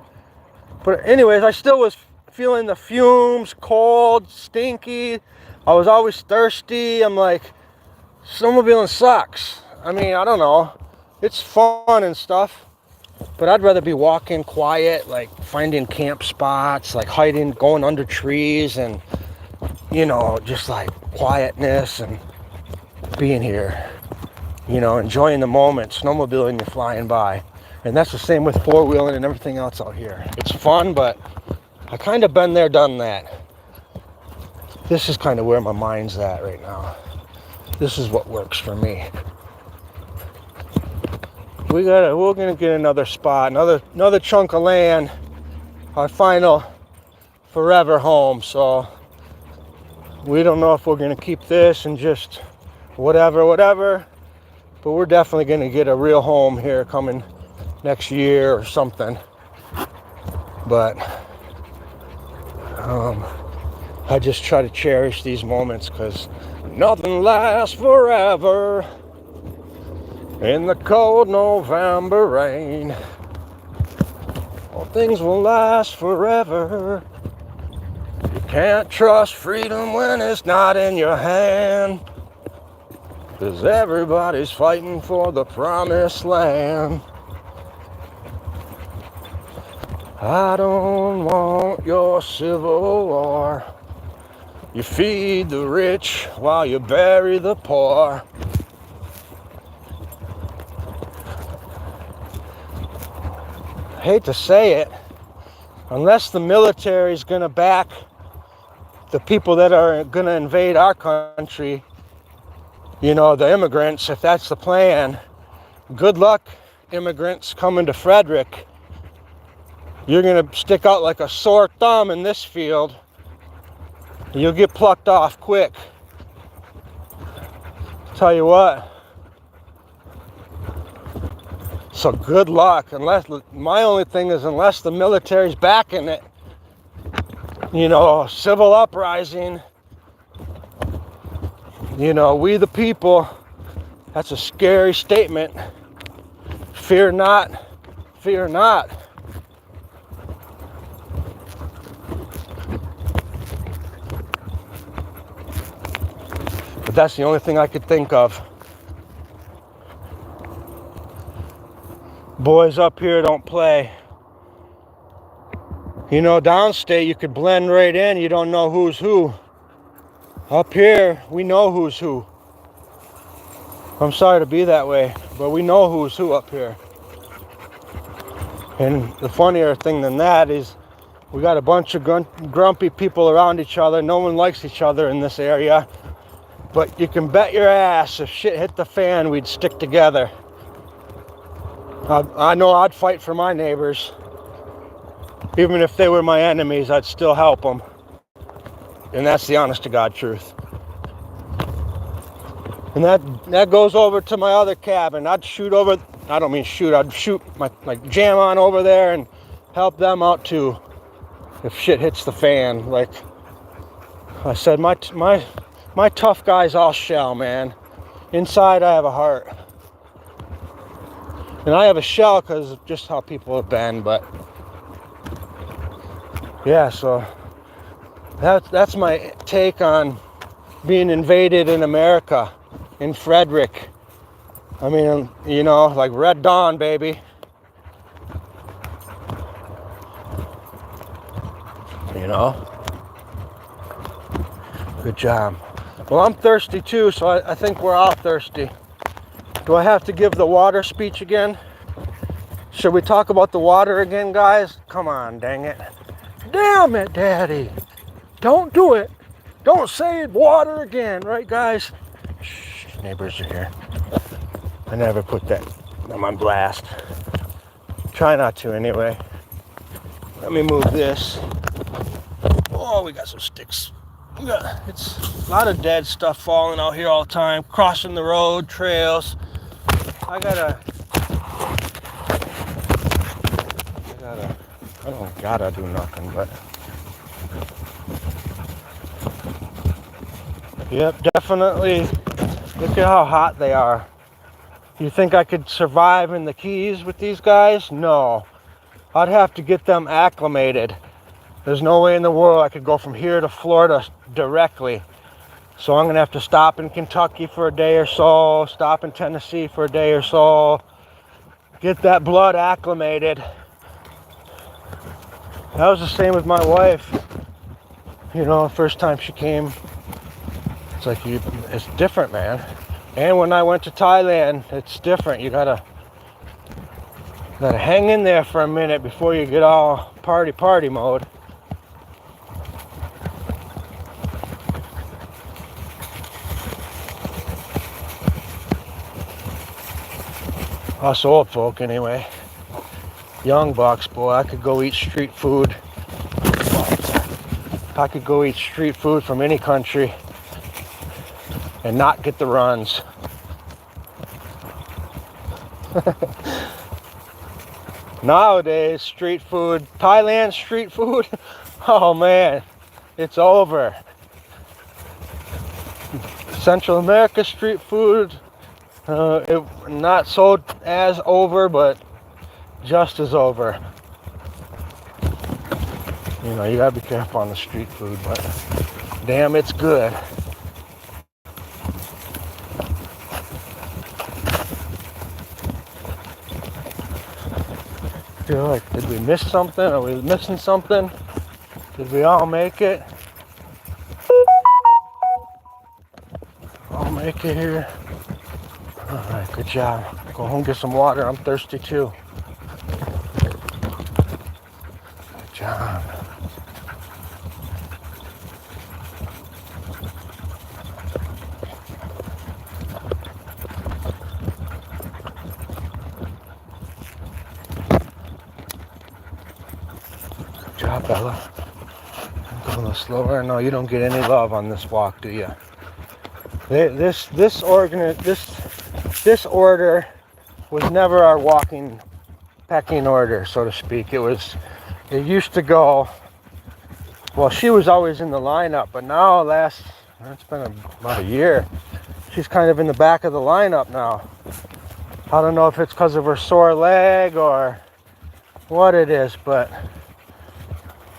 But anyways, I still was feeling the fumes, cold, stinky. I was always thirsty. I'm like, snowmobiling sucks. I mean, I don't know. It's fun and stuff, but I'd rather be walking quiet, like finding camp spots, like hiding, going under trees, and, you know, just like quietness and being here, you know, enjoying the moment, snowmobiling, you're flying by. And that's the same with four-wheeling and everything else out here. It's fun, but I kind of been there, done that. This is kind of where my mind's at right now. This is what works for me. We're gonna get another spot, another chunk of land, our final forever home. So we don't know if we're gonna keep this and just whatever, but we're definitely gonna get a real home here coming next year or something. But I just try to cherish these moments, because nothing lasts forever in the cold November rain. All things will last forever. You can't trust freedom when it's not in your hand, 'cause everybody's fighting for the promised land. I don't want your civil war. You feed the rich while you bury the poor. I hate to say it, unless the military is going to back the people that are going to invade our country, you know, the immigrants, if that's the plan, good luck, immigrants coming to Frederick. You're going to stick out like a sore thumb in this field. You'll get plucked off quick. Tell you what. So good luck. Unless, my only thing is, unless the military's backing it, you know, civil uprising, you know, we the people, that's a scary statement. Fear not, fear not. But that's the only thing I could think of. Boys up here don't play. You know, downstate you could blend right in. You don't know who's who. Up here, we know who's who. I'm sorry to be that way, but we know who's who up here. And the funnier thing than that is we got a bunch of grumpy people around each other. No one likes each other in this area. But you can bet your ass if shit hit the fan, we'd stick together. I know I'd fight for my neighbors. Even if they were my enemies, I'd still help them. And that's the honest to God truth. And that goes over to my other cabin. I'd shoot over, I don't mean shoot, I'd shoot my jam on over there and help them out too. If shit hits the fan. Like I said, my tough guy's all shell, man. Inside I have a heart. And I have a shell because of just how people have been, but yeah, so that's my take on being invaded in America, in Frederick. I mean, you know, like Red Dawn, baby. You know? Good job. Well, I'm thirsty too, so I think we're all thirsty. Do I have to give the water speech again? Should we talk about the water again, guys? Come on, dang it. Damn it, Daddy. Don't do it. Don't say water again, right, guys? Shh, neighbors are here. I never put that on blast. Try not to, anyway. Let me move this. Oh, we got some sticks It's a lot of dead stuff falling out here all the time, crossing the road, trails. I don't gotta do nothing, but yep, definitely. Look at how hot they are. You think I could survive in the Keys with these guys? No. I'd have to get them acclimated. There's no way in the world I could go from here to Florida directly. So I'm gonna have to stop in Kentucky for a day or so, stop in Tennessee for a day or so, get that blood acclimated. That was the same with my wife. You know, first time she came, it's like it's different, man. And when I went to Thailand, it's different. You gotta hang in there for a minute before you get all party mode. Us old folk, anyway. Young bucks, boy, I could go eat street food. I could go eat street food from any country and not get the runs. Nowadays, street food, Thailand street food, oh man, it's over. Central America street food, not so as over, but just as over. You know, you gotta be careful on the street food, but damn, it's good. I feel like, did we miss something? Are we missing something? Did we all make it? All make it here. All right, good job. Go home, get some water. I'm thirsty too. Good job. Good job, Bella. I'm going a little slower. No, you don't get any love on this walk, do you? This order was never our walking pecking order, so to speak. It used to go, well, she was always in the lineup, but now it's been about a year, she's kind of in the back of the lineup now. I don't know if it's because of her sore leg or what it is, but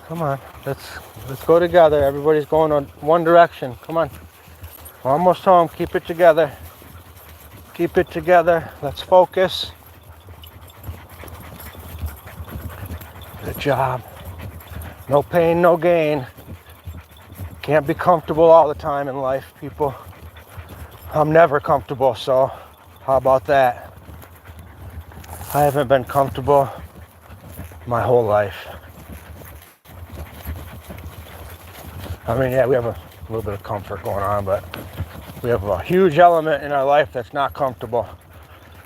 come on, let's go together. Everybody's going on one direction. Come on. We're almost home. Keep it together. Keep it together. Let's focus. Good job. No pain, no gain. Can't be comfortable all the time in life, people. I'm never comfortable, so how about that? I haven't been comfortable my whole life. I mean, yeah, we have a little bit of comfort going on, but we have a huge element in our life that's not comfortable,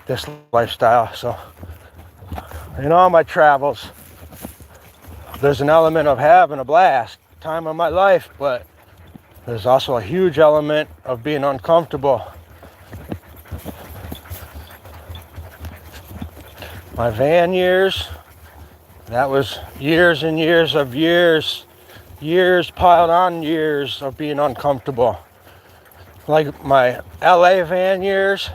this lifestyle. So in all my travels, there's an element of having a blast, time of my life, but there's also a huge element of being uncomfortable. My van years, that was years and years of years piled on years of being uncomfortable. Like my LA van years,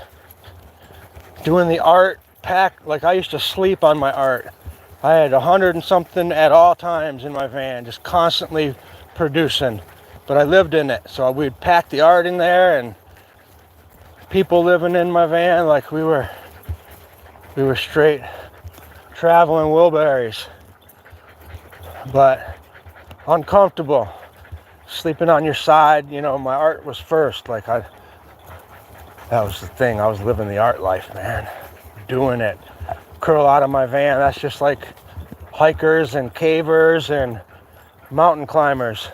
doing the art pack, like I used to sleep on my art. I had 100 and something at all times in my van, just constantly producing. But I lived in it, so we'd pack the art in there, and people living in my van, like we were straight traveling Wilburys. But uncomfortable, sleeping on your side. You know, my art was first. That was the thing. I was living the art life, man. Doing it. Curl out of my van. That's just like hikers and cavers and mountain climbers.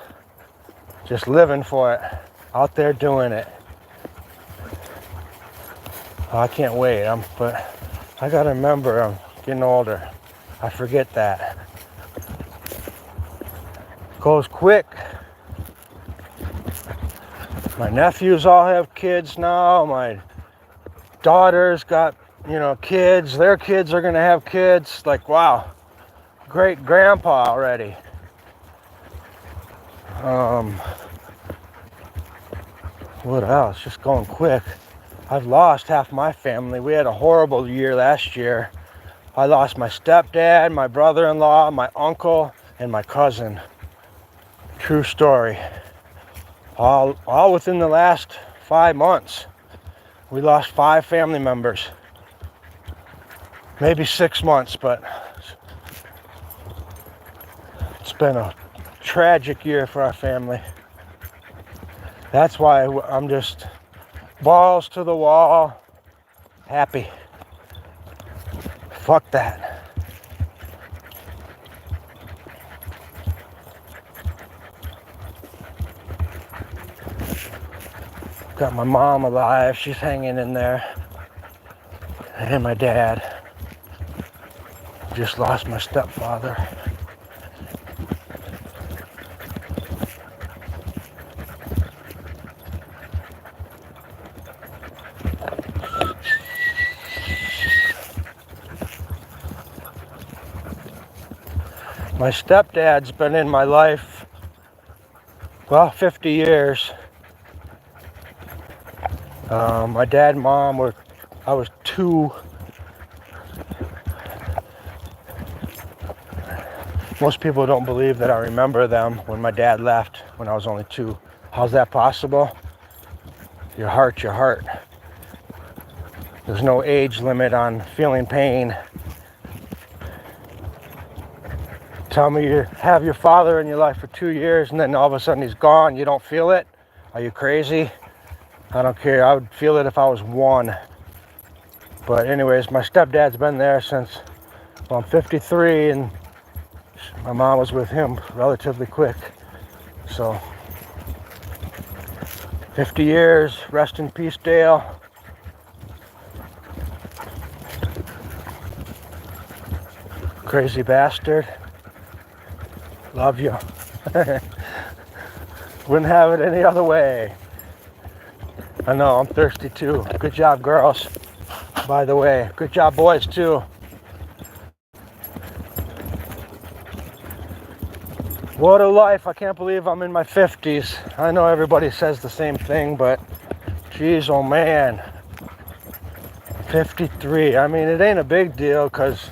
Just living for it. Out there doing it. Oh, I can't wait. But I gotta remember, I'm getting older. I forget that. Goes quick. My nephews all have kids now. My daughter's got, kids. Their kids are going to have kids. Like, wow, great grandpa already. What else? Just going quick. I've lost half my family. We had a horrible year last year. I lost my stepdad, my brother-in-law, my uncle, and my cousin. True story. All within the last 5 months. We lost 5 family members. Maybe 6 months, but it's been a tragic year for our family. That's why I'm just balls to the wall, happy. Fuck that. Got my mom alive, she's hanging in there. And my dad. Just lost my stepfather. My stepdad's been in my life, 50 years. My dad and mom I was 2. Most people don't believe that I remember them when my dad left when I was only 2. How's that possible? Your heart's your heart. There's no age limit on feeling pain. Tell me you have your father in your life for 2 years and then all of a sudden he's gone. You don't feel it? Are you crazy? I don't care. I would feel it if I was 1. But anyways, my stepdad's been there since, I'm 53 and my mom was with him relatively quick. So, 50 years. Rest in peace, Dale. Crazy bastard. Love you. Wouldn't have it any other way. I know, I'm thirsty too. Good job, girls. By the way, good job, boys, too. What a life. I can't believe I'm in my 50s. I know everybody says the same thing, but geez, oh man. 53. I mean, it ain't a big deal because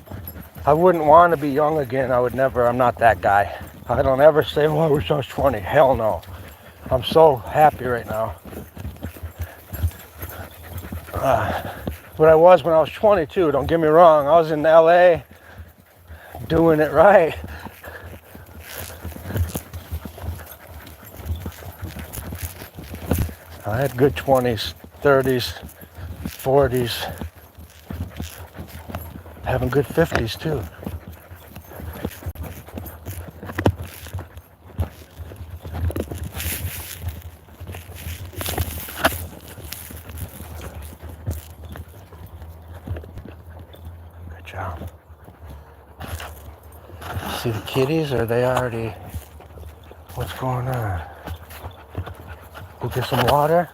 I wouldn't want to be young again. I'm not that guy. I don't ever say, I wish I was 20. Hell no. I'm so happy right now. But I was when I was 22, don't get me wrong. I was in LA doing it right. I had good 20s, 30s, 40s, having good 50s too. Good job. See the kitties? Are they already? What's going on? Go get some water.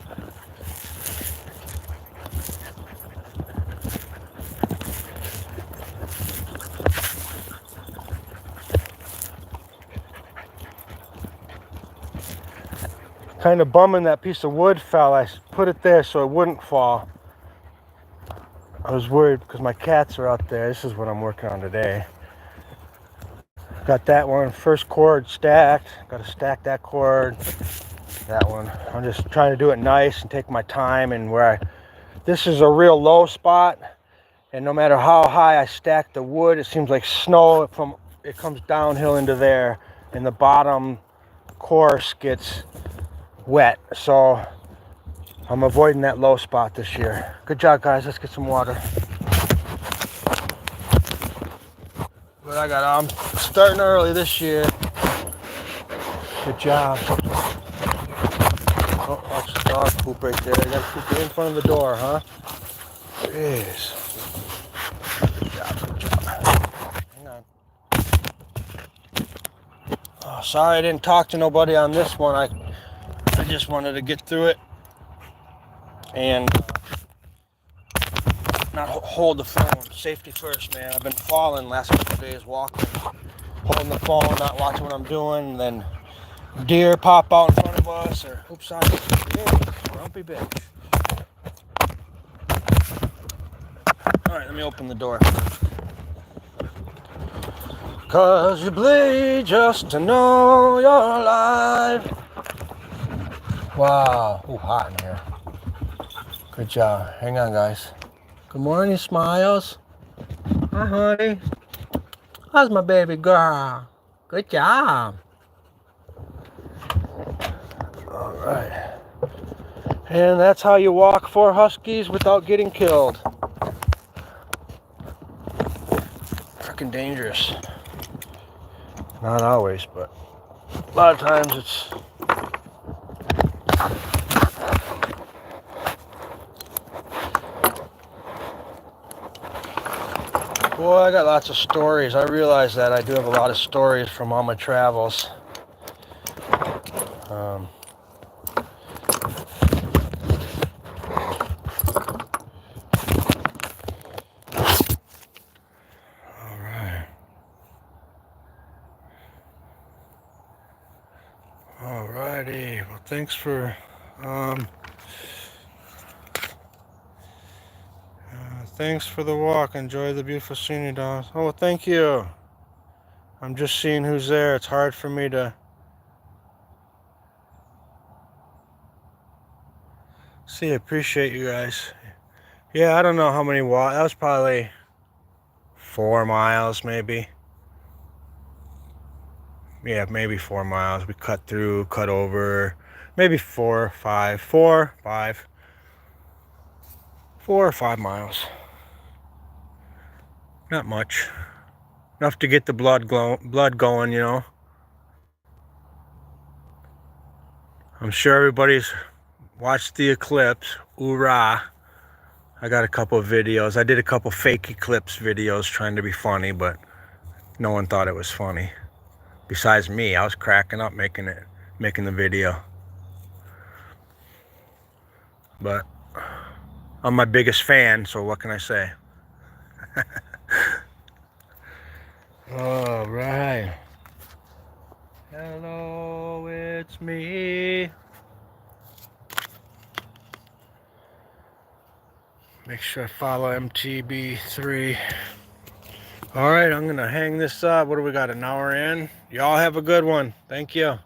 Kind of bumming that piece of wood fell. I put it there so it wouldn't fall. I was worried because my cats are out there. This is what I'm working on today. Got that one, first cord stacked. Got to stack that cord. That one. I'm just trying to do it nice and take my time, and this is a real low spot, and no matter how high I stack the wood, it seems like snow it comes downhill into there, and the bottom course gets wet. So I'm avoiding that low spot this year. Good job, guys. Let's get some water. But I'm starting early this year. Good job. Oh, watch the dog poop right there. I gotta poop it in front of the door, huh? Jeez. Good job. Hang on. Oh, sorry I didn't talk to nobody on this one. I just wanted to get through it. and not hold the phone. Safety first, man. I've been falling last couple of days walking, holding the phone, not watching what I'm doing, and then deer pop out in front of us, or oops, sorry, grumpy bitch. All right, let me open the door. Cause you bleed just to know you're alive. Wow, ooh, hot in here. Good job. Hang on, guys. Good morning, Smiles. Hi, honey. How's my baby girl? Good job. All right. And that's how you walk 4 huskies without getting killed. Freaking dangerous. Not always, but a lot of times it's... Boy, I got lots of stories. I realize that I do have a lot of stories from all my travels. All right. All righty. Well, thanks for thanks for the walk. Enjoy the beautiful scenery, Don. Oh, thank you. I'm just seeing who's there. It's hard for me to see. I appreciate you guys. Yeah, I don't know how many walks. That was probably 4 miles, maybe. Yeah, maybe 4 miles. We cut through, cut over. Maybe 4 or 5. 4, 5. 4 or 5 miles. Not much. Enough to get the blood going, you know. I'm sure everybody's watched the eclipse. Hoorah. I got a couple of videos. I did a couple fake eclipse videos trying to be funny, but no one thought it was funny. Besides me, I was cracking up making the video. But I'm my biggest fan, so what can I say? All right. Hello, it's me. Make sure I follow MTB3. All right, I'm gonna hang this up. What do we got, an hour in? Y'all have a good one. Thank you.